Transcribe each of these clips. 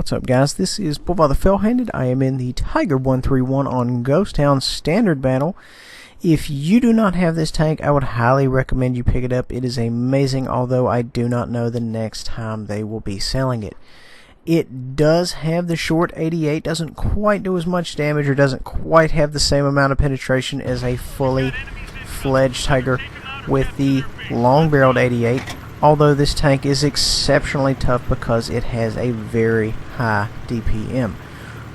What's up, guys? This is Bullby the Fell-Handed. I am in the Tiger 131 on Ghost Town Standard Battle. If you do not have this tank, I would highly recommend you pick it up. It is amazing, although I do not know the next time they will be selling it. It does have the short 88, doesn't quite do as much damage, or doesn't quite have the same amount of penetration as a fully fledged Tiger with the long-barreled 88. Although this tank is exceptionally tough because it has a very high DPM.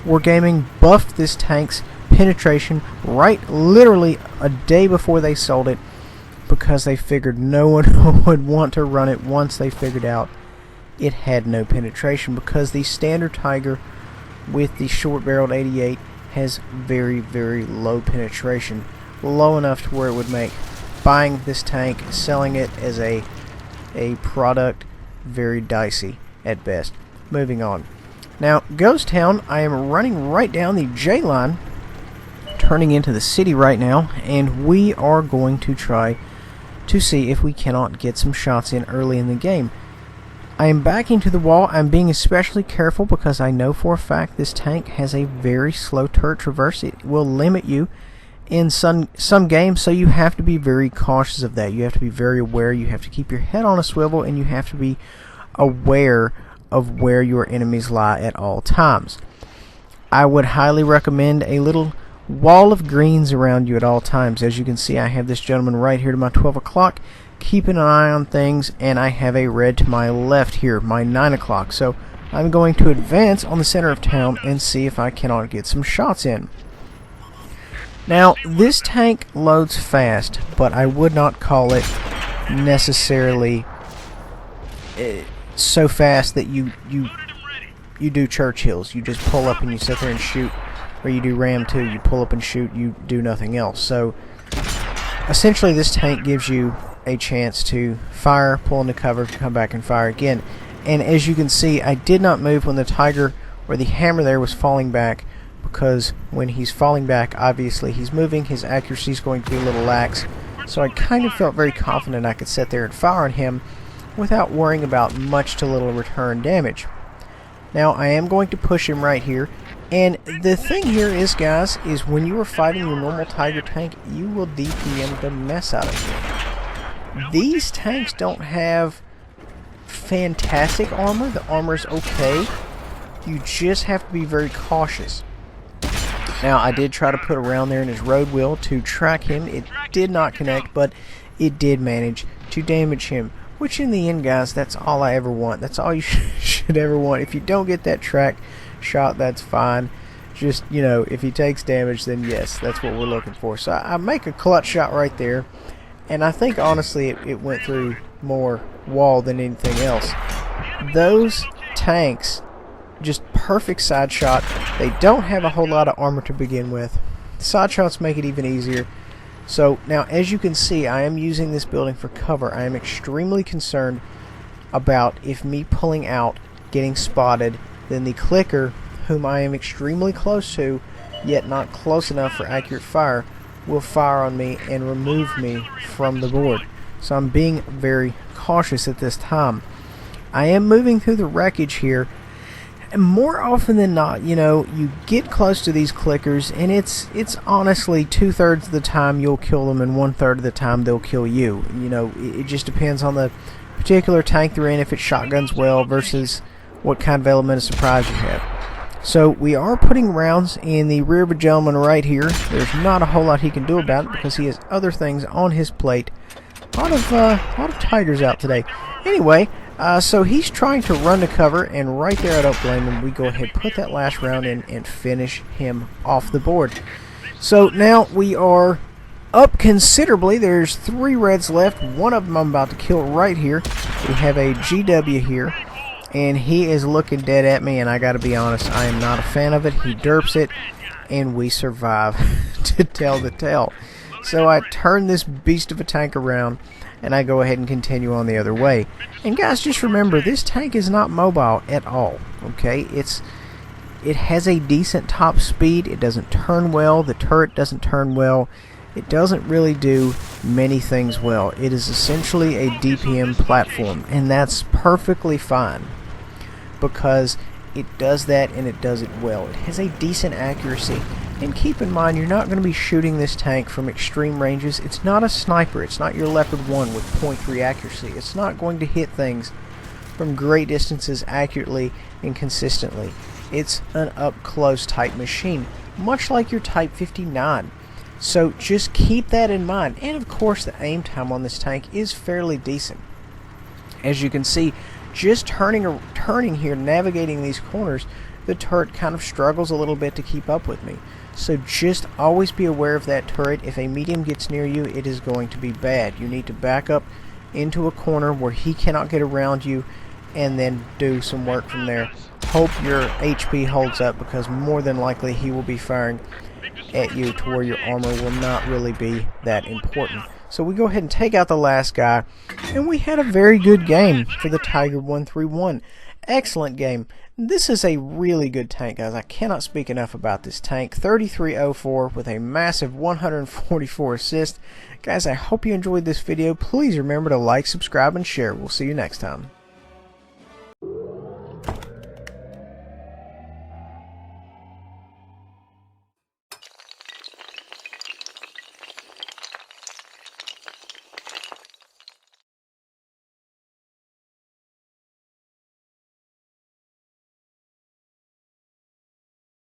Wargaming buffed this tank's penetration literally a day before they sold it, because they figured no one would want to run it once they figured out it had no penetration, because the standard Tiger with the short-barreled 88 has very, very low penetration, low enough to where it would make buying this tank, selling it as a product, very dicey at best. Moving on. Now, Ghost Town, I am running right down the J line, turning into the city right now, and we are going to try to see if we cannot get some shots in early in the game. I am backing to the wall. I'm being especially careful because I know for a fact this tank has a very slow turret traverse. It will limit you in some games, so you have to be very cautious of that. You have to be very aware. You have to keep your head on a swivel, and you have to be aware of where your enemies lie at all times. I would highly recommend a little wall of greens around you at all times. As you can see, I have this gentleman right here to my 12 o'clock, keeping an eye on things, and I have a red to my left here, my 9 o'clock. So I'm going to advance on the center of town and see if I cannot get some shots in. Now, this tank loads fast, but I would not call it necessarily so fast that you do Churchills. You just pull up and you sit there and shoot, or you do Ram 2, you pull up and shoot, you do nothing else. So, essentially this tank gives you a chance to fire, pull into cover, come back and fire again. And as you can see, I did not move when the Tiger, or the hammer there, was falling back, because when he's falling back, obviously he's moving, his accuracy is going to be a little lax. So I kind of felt very confident I could sit there and fire on him without worrying about much to little return damage. Now I am going to push him right here, and the thing here is, guys, is when you are fighting your normal Tiger tank, you will DPM the mess out of him. These tanks don't have fantastic armor. The armor is okay. You just have to be very cautious. Now, I did try to put around there in his road wheel to track him. It did not connect, but it did manage to damage him, which in the end, guys, that's all I ever want. That's all you should ever want. If you don't get that track shot, that's fine. Just, you know, if he takes damage, then yes, that's what we're looking for. So I make a clutch shot right there, and I think, honestly, it went through more wall than anything else. Those tanks, just perfect side shot. They don't have a whole lot of armor to begin with. Side shots make it even easier. So now, as you can see, I am using this building for cover. I am extremely concerned about, if me pulling out, getting spotted, then the clicker, whom I am extremely close to, yet not close enough for accurate fire, will fire on me and remove me from the board. So I'm being very cautious at this time. I am moving through the wreckage here. And more often than not, you know, you get close to these clickers, and it's honestly 2/3 of the time you'll kill them, and 1/3 of the time they'll kill you. You know, it just depends on the particular tank they're in, if it shotguns well versus what kind of element of surprise you have. So we are putting rounds in the rear of a gentleman right here. There's not a whole lot he can do about it because he has other things on his plate. A lot of Tigers out today. Anyway. So he's trying to run to cover, and right there, I don't blame him. We go ahead, put that last round in, and finish him off the board. So now we are up considerably. There's 3 reds left. One of them I'm about to kill right here. We have a GW here, and he is looking dead at me, and I gotta be honest, I am not a fan of it. He derps it, and we survive to tell the tale. So I turn this beast of a tank around, and I go ahead and continue on the other way. And guys, just remember, this tank is not mobile at all, okay? It has a decent top speed. It doesn't turn well. The turret doesn't turn well. It doesn't really do many things well. It is essentially a DPM platform, and that's perfectly fine, because it does that, and it does it well. It has a decent accuracy. And keep in mind, you're not going to be shooting this tank from extreme ranges. It's not a sniper. It's not your Leopard 1 with .3 accuracy. It's not going to hit things from great distances accurately and consistently. It's an up-close type machine, much like your Type 59. So just keep that in mind. And of course, the aim time on this tank is fairly decent. As you can see, just turning here, navigating these corners, the turret kind of struggles a little bit to keep up with me. So just always be aware of that turret. If a medium gets near you, it is going to be bad. You need to back up into a corner where he cannot get around you, and then do some work from there. Hope your HP holds up, because more than likely he will be firing at you to where your armor will not really be that important. So we go ahead and take out the last guy, and we had a very good game for the Tiger 131. Excellent game. This is a really good tank, guys. I cannot speak enough about this tank. 3304 with a massive 144 assist. Guys, I hope you enjoyed this video. Please remember to like, subscribe, and share. We'll see you next time.